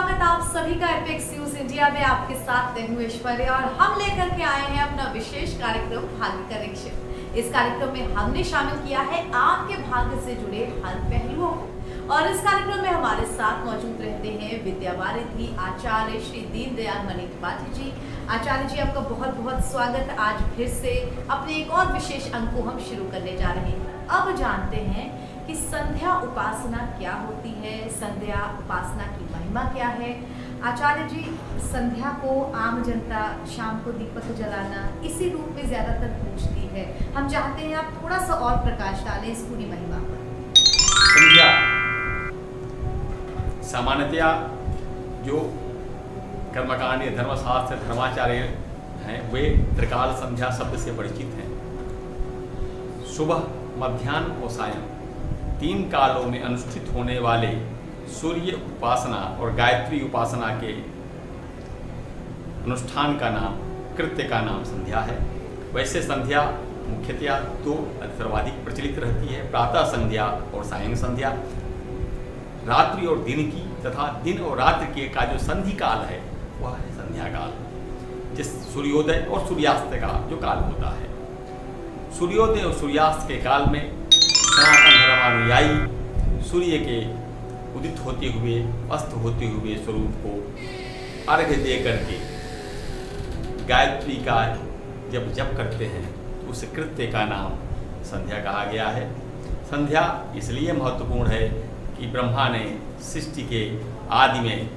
स्वागत आप सभी का एपेक्स न्यूज इंडिया में। आपके साथ मैं हूं ऐश्वर्या और हम लेकर के आए हैं अपना विशेष कार्यक्रम भाग्य कनेक्शन। इस कार्यक्रम में हमने शामिल किया है आपके भाग्य से जुड़े हर पहलुओं को और इस कार्यक्रम में हमारे साथ मौजूद रहते हैं विद्यावारिधि आचार्य श्री दीनदयाल मणि त्रिपाठी जी। आचार्य जी, आपका बहुत बहुत स्वागत। आज फिर से अपने एक और विशेष अंक को हम शुरू करने जा रहे हैं। अब जानते हैं कि संध्या उपासना क्या होती है, संध्या उपासना की महिमा क्या है। आचार्य जी, संध्या को आम जनता शाम को दीपक जलाना इसी रूप में ज्यादातर पूछती है। हम चाहते हैं आप थोड़ा सा और प्रकाश डालें इस पूरी महिमा पर। संध्या सामान्यतया जो कर्मकांड या धर्मशास्त्र धर्माचार्य हैं वे त्रिकाल संध्या शब्द से परिचित हैं। सुबह, मध्याह्न और सायं 3 कालों में अनुष्ठित होने वाले सूर्य उपासना और गायत्री उपासना के अनुष्ठान का नाम, कृत्य का नाम संध्या है। वैसे संध्या मुख्यतया 2 सर्वाधिक प्रचलित रहती है, प्रातः संध्या और सायं संध्या। रात्रि और दिन की तथा दिन और रात्रि के का जो संधि काल है वह है संध्या काल, जिस सूर्योदय और सूर्यास्त का जो काल होता है। सूर्योदय और सूर्यास्त के काल में सनातन धर्मानुयायी सूर्य के उदित होते हुए अस्त होते हुए स्वरूप को अर्घ्य दे करके गायत्री का जब जप करते हैं तो उस कृत्य का नाम संध्या कहा गया है। संध्या इसलिए महत्वपूर्ण है कि ब्रह्मा ने सृष्टि के आदि में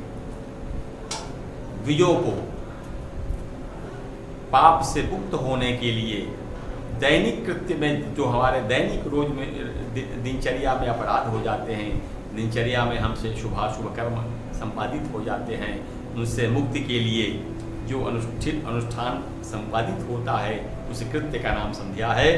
द्विजों को पाप से मुक्त होने के लिए दैनिक कृत्य में, जो हमारे दैनिक रोज में दिनचर्या में अपराध हो जाते हैं, दिनचर्या में हमसे शुभाशुभ कर्म संपादित हो जाते हैं, उनसे मुक्ति के लिए जो अनुष्ठान संपादित होता है उस कृत्य का नाम संध्या है।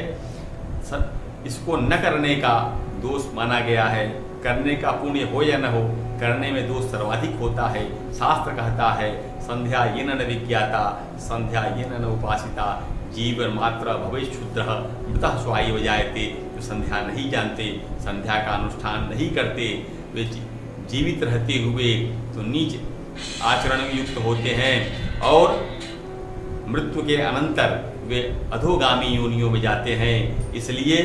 इसको न करने का दोष माना गया है। करने का पुण्य हो या न हो, करने में दोष सर्वाधिक होता है। शास्त्र कहता है संध्या येन न विज्ञाता, संध्या येन न उपासिता, जीवन मात्र भवेश क्षुद्र मृतः स्वायेव जायते। जो संध्या नहीं जानते, संध्या का अनुष्ठान नहीं करते, वे जीवित रहते हुए तो नीच आचरण में युक्त होते हैं और मृत्यु के अनंतर वे अधोगामी योनियों में जाते हैं। इसलिए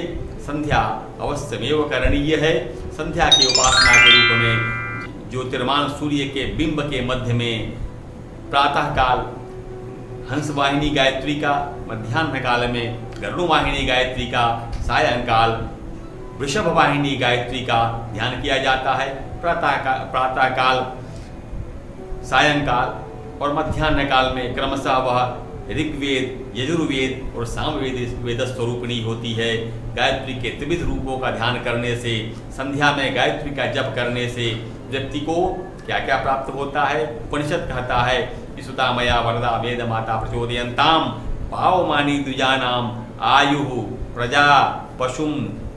संध्या अवश्यमेव करणीय है। संध्या की उपासना के रूप में ज्योतिर्मान सूर्य के बिंब के मध्य में प्रातः काल हंसवाहिनी गायत्री का, मध्याह्न काल में गरुड़ वाहिनी गायत्री का, सायंकाल वृषभ वाहिनी गायत्री का ध्यान किया जाता है। प्रातः काल, सायंकाल और मध्याह्न काल में क्रमशः वह ऋग्वेद, यजुर्वेद और सामवेद वेद स्वरूपिणी होती है। गायत्री के त्रिविध रूपों का ध्यान करने से, संध्या में गायत्री का जप करने से व्यक्ति को क्या क्या प्राप्त होता है। उपनिषद कहता है सुता मया वरदा वेद माता प्रचोदयन्ताम पावमानी द्विजानाम आयु प्रजा पशुम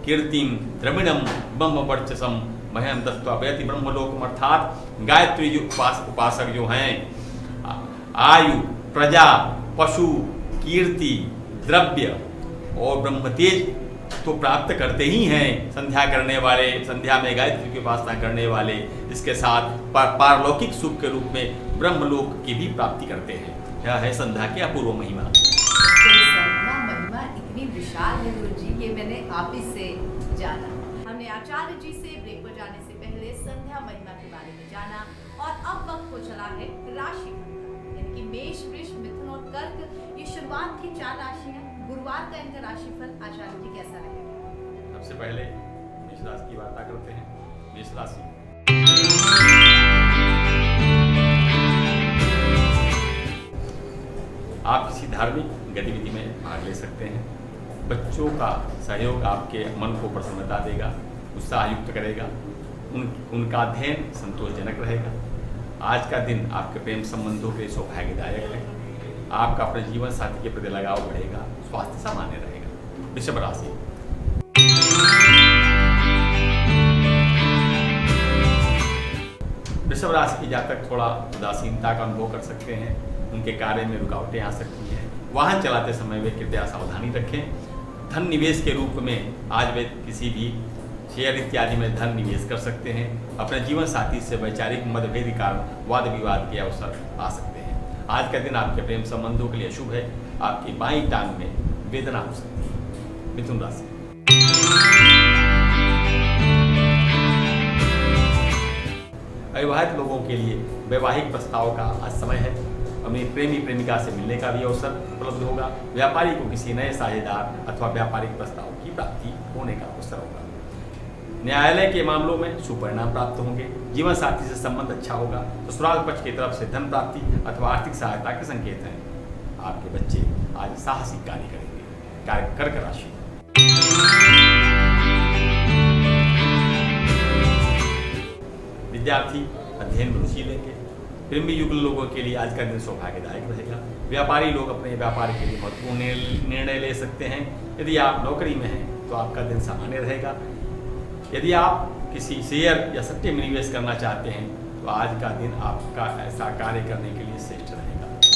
कीर्तिम द्रविणम ब्रह्म वर्चसम मह्यम दत्वा व्यति ब्रह्मलोकम। अर्थात गायत्री जो उपासक जो हैं आयु, प्रजा, पशु, कीर्ति, द्रव्य और ब्रह्म तेज तो प्राप्त करते ही हैं संध्या करने वाले, संध्या में गायत्री की उपासना करने वाले। इसके साथ पारलौकिक सुख के रूप में ब्रह्मलोक की भी प्राप्ति करते हैं। यह है संध्या की अपूर्व महिमा। संध्या महिमा इतनी विशाल है गुरु जी, ये मैंने आप ही से जाना। हमने आचार्य जी से ब्रेक पर जाने से पहले संध्या महिमा के बारे में जाना और अब वक्त हो चला है राशि, यानी कि मेष, वृष, मिथुन और कर्क, ये शुरुआत की 4 राशियां। गुरुवार का इनका राशिफल आचार्य जी कैसा रहेगा? सबसे पहले मेष राशि की वार्ता करते हैं। मेष राशि आप किसी धार्मिक गतिविधि में भाग ले सकते हैं। बच्चों का सहयोग आपके मन को प्रसन्नता देगा, उत्साह युक्त करेगा। उनका अध्ययन संतोषजनक रहेगा। आज का दिन आपके प्रेम संबंधों के सौभाग्यदायक है। आपका अपने जीवन साथी के प्रति लगाव बढ़ेगा। स्वास्थ्य सामान्य रहेगा। वृषभ राशि वृषभ राशि के जातक थोड़ा उदासीनता का अनुभव कर सकते हैं। उनके कार्य में रुकावटें आ सकती हैं। वाहन चलाते समय वे कृपया सावधानी रखें। धन निवेश के रूप में आज वे किसी भी शेयर इत्यादि में धन निवेश कर सकते हैं। अपने जीवन साथी से वैचारिक मतभेद के कारण वाद विवाद के अवसर आ सकते हैं। आज का दिन आपके प्रेम संबंधों के लिए अशुभ है। आपकी बाईं टांग में वेदना हो सकती है। मिथुन राशि। अविवाहित लोगों के लिए वैवाहिक प्रस्ताव का आज समय है। अपनी प्रेमी प्रेमिका से मिलने का भी अवसर उपलब्ध होगा। व्यापारी को किसी नए साझेदार अथवा व्यापारिक प्रस्ताव की प्राप्ति होने का अवसर होगा। न्यायालय के मामलों में शुभ परिणाम प्राप्त होंगे। जीवन साथी से संबंध अच्छा होगा। ससुराल पक्ष की तरफ से धन प्राप्ति अथवा आर्थिक सहायता के संकेत हैं। आपके बच्चे आज साहसिक कार्य करेंगे। कर्क राशि। विद्यार्थी अध्ययन में रुचि लेंगे। प्रेमी युगल लोगों के लिए आज का दिन सौभाग्यदायक रहेगा। व्यापारी लोग अपने व्यापार के लिए महत्वपूर्ण निर्णय ले सकते हैं। यदि आप नौकरी में हैं तो आपका दिन सामान्य रहेगा। यदि आप किसी शेयर या सट्टे में निवेश करना चाहते हैं तो आज का दिन आपका ऐसा कार्य करने के लिए श्रेष्ठ रहेगा। तो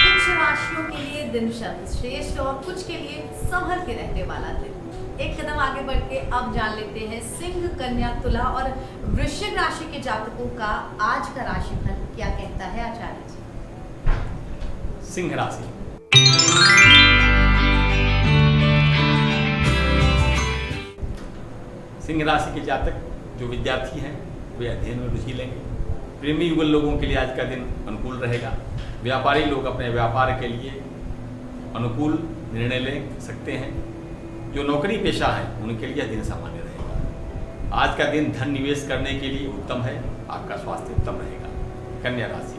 कुछ राशियों के लिए दिन श्रेष्ठ और कुछ के लिए संभल के रहने वाला दिन। एक कदम आगे बढ़ के अब जान लेते हैं सिंह, कन्या, तुला और वृश्चिक राशि के जातकों का आज का राशिफल क्या कहता है आचार्य जी। सिंह राशि। सिंह राशि के जातक जो विद्यार्थी हैं वे अध्ययन में रुचि लेंगे। प्रेमी युगल लोगों के लिए आज का दिन अनुकूल रहेगा। व्यापारी लोग अपने व्यापार के लिए अनुकूल निर्णय ले सकते हैं। जो नौकरी पेशा हैं उनके लिए दिन सामान्य रहेगा। आज का दिन धन निवेश करने के लिए उत्तम है। आपका स्वास्थ्य उत्तम रहेगा। कन्या राशि।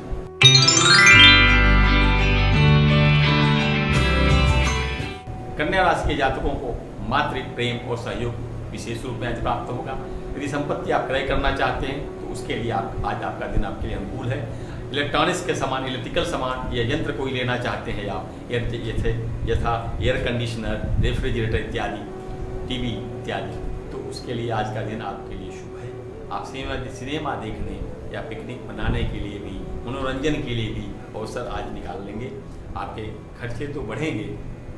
कन्या राशि के जातकों को मातृ प्रेम और सहयोग विशेष रूप में आज प्राप्त होगा। यदि संपत्ति आप क्रय करना चाहते हैं तो उसके लिए आज आपका दिन आपके लिए अनुकूल है। इलेक्ट्रॉनिक्स के सामान, इलेक्ट्रिकल सामान या यंत्र कोई लेना चाहते हैं आप यथा एयर कंडीशनर, रेफ्रिजरेटर इत्यादि, टीवी इत्यादि, तो उसके लिए आज का दिन आपके लिए शुभ है। आप सिनेमा देखने या पिकनिक मनाने के लिए भी, मनोरंजन के लिए भी अवसर आज निकाल लेंगे। आपके खर्चे तो बढ़ेंगे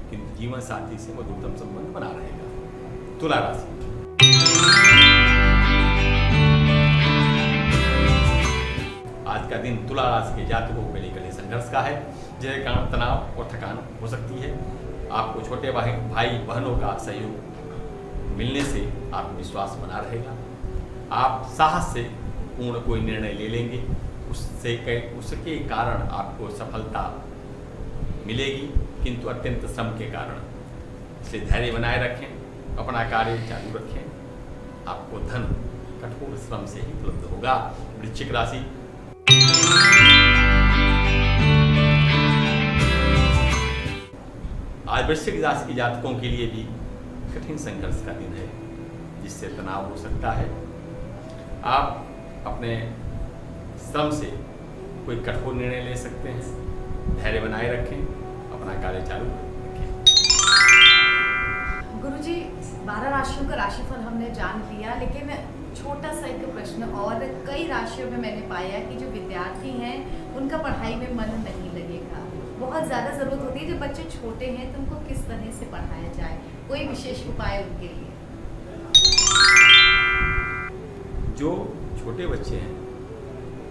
किंतु जीवन साथी से मधुरतम संबंध बना रहेगा। तुला राशि। आज का दिन तुला राशि के जातकों के लिए संघर्ष का है, जिसके कारण तनाव और थकान हो सकती है। आपको छोटे भाई बहनों का सहयोग मिलने से आत्मविश्वास बना रहेगा। आप साहस से पूर्ण कोई निर्णय ले लेंगे, उसके कारण आपको सफलता मिलेगी, किंतु अत्यंत श्रम के कारण। इसलिए धैर्य बनाए रखें, अपना कार्य चालू रखें। आपको धन कठोर श्रम से ही उपलब्ध होगा। वृश्चिक राशि। आज वृश्चिक राशि के जातकों के लिए भी कठिन संघर्ष का दिन है, जिससे तनाव हो सकता है। आप अपने श्रम से कोई कठोर निर्णय ले सकते हैं। धैर्य बनाए रखें, अपना कार्य चालू रखें। गुरुजी, 12 राशियों का राशिफल हमने जान लिया, लेकिन छोटा सा एक प्रश्न और। कई राशियों में मैंने पाया कि जो विद्यार्थी हैं उनका पढ़ाई में मन नहीं लगेगा। बहुत ज़्यादा ज़रूरत होती है। जब बच्चे छोटे हैं तो उनको किस तरह से पढ़ाया जाए, कोई विशेष उपाय उनके लिए? जो छोटे बच्चे हैं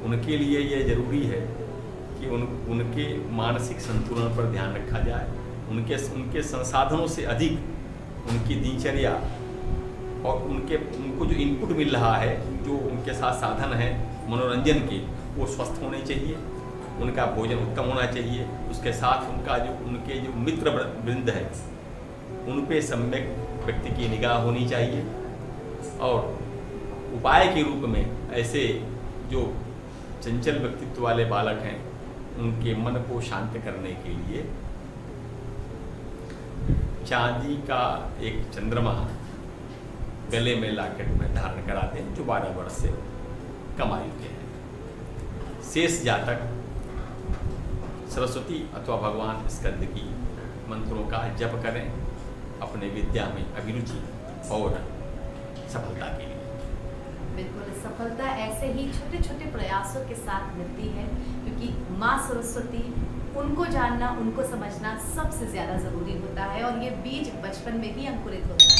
उनके लिए ये जरूरी है कि उनके मानसिक संतुलन पर ध्यान रखा जाए। उनके संसाधनों से अधिक उनकी दिनचर्या और उनको जो इनपुट मिल रहा है, जो उनके साथ साधन है मनोरंजन के, वो स्वस्थ होने चाहिए। उनका भोजन उत्तम होना चाहिए। उसके साथ उनके जो मित्र वृंद है उन पे सम्यक व्यक्ति की निगाह होनी चाहिए। और उपाय के रूप में ऐसे जो चंचल व्यक्तित्व वाले बालक हैं उनके मन को शांत करने के लिए चांदी का एक चंद्रमा गले में लॉकेट में धारण कराते हैं, जो 12 वर्ष से कम आयु के हैं। शेष जातक सरस्वती अथवा भगवान स्कंद की मंत्रों का जप करें अपने विद्या में अभिरुचि और सफलता के लिए। बिल्कुल, सफलता ऐसे ही छोटे छोटे प्रयासों के साथ मिलती है, क्योंकि माँ सरस्वती उनको जानना, उनको समझना सबसे ज्यादा जरूरी होता है और ये बीज बचपन में ही अंकुरित होता है।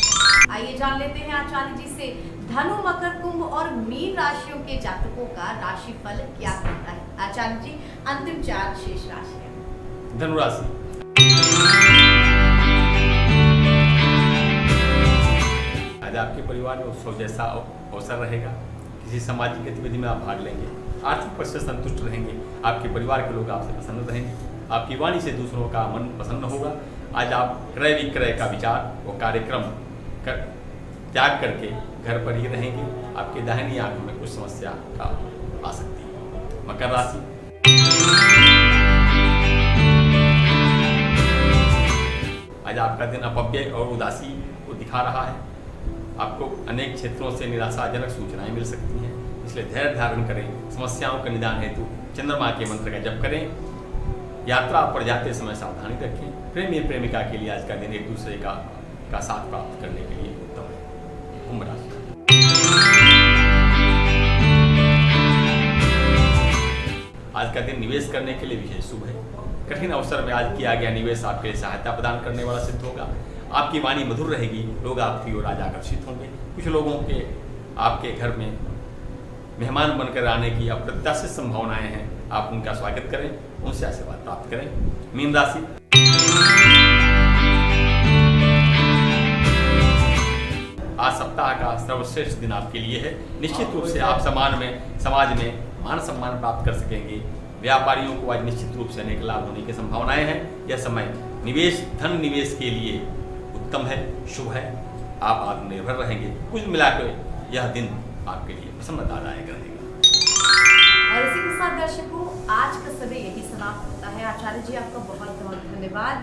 आइए जान लेते हैं आचार्य जी से धनु, मकर, कुंभ और मीन राशियों के जातकों का राशिफल क्या कहता है। आचार्य जी, अंतिम 4 शेष राशियां। धनु राशि, आज आपके परिवार में उत्सव जैसा अवसर रहेगा। किसी सामाजिक गतिविधि में आप भाग लेंगे, आर्थिक पक्ष से संतुष्ट रहेंगे, आपके परिवार के लोग आपसे प्रसन्न रहेंगे, आपकी वाणी से दूसरों का मन प्रसन्न होगा। आज आप क्रय विक्रय का विचार और कार्यक्रम त्याग करके घर पर ही रहेंगे। आपके दाहिनी आंख में कुछ समस्या का आ सकती है। मकर राशि, आज आपका दिन अपव्यय और उदासी को दिखा रहा है। आपको अनेक क्षेत्रों से निराशाजनक सूचनाएं मिल सकती हैं, इसलिए धैर्य धारण करें। समस्याओं का निदान हेतु चंद्रमा के मंत्र का जप करें। यात्रा पर जाते समय सावधानी रखें। प्रेमी प्रेमिका के लिए आज का दिन एक दूसरे का साथ प्राप्त करने के लिए उत्तम है। कुंभ राशि, आज का दिन निवेश करने के लिए विशेष शुभ है। कठिन अवसर में आज किया गया निवेश आपके लिए सहायता प्रदान करने वाला सिद्ध होगा। आपकी वाणी मधुर रहेगी, लोग आपकी ओर आज आकर्षित होंगे। कुछ लोगों के आपके घर में मेहमान बनकर आने की अप्रत्याशित संभावनाएं हैं। आप उनका स्वागत करें, उनसे आशीर्वाद प्राप्त करें। मीन राशि, आज सप्ताह का सर्वश्रेष्ठ दिन आपके लिए है। निश्चित रूप से आप समाज में मान सम्मान प्राप्त कर सकेंगे। व्यापारियों को आज निश्चित रूप से अनेक लाभ होने की संभावनाएं हैं। यह समय धन निवेश के लिए उत्तम है, शुभ है। आप आत्मनिर्भर रहेंगे। कुल मिलाकर यह दिन आपके लिए प्रसन्नतादायक रहेगा। और इसी के साथ दर्शकों, आज का समय यही समाप्त होता है। आचार्य जी, आपका बहुत बहुत धन्यवाद।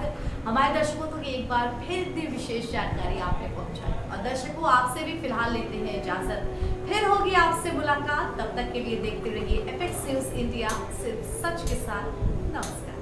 हमारे दर्शकों को एक बार फिर इतनी विशेष जानकारी आपने पहुंचाई। और दर्शकों, आपसे भी फिलहाल लेते हैं इजाजत। फिर होगी आपसे मुलाकात। तब तक के लिए देखते रहिए एपेक्स न्यूज़ इंडिया, सिर्फ सच के साथ। नमस्कार।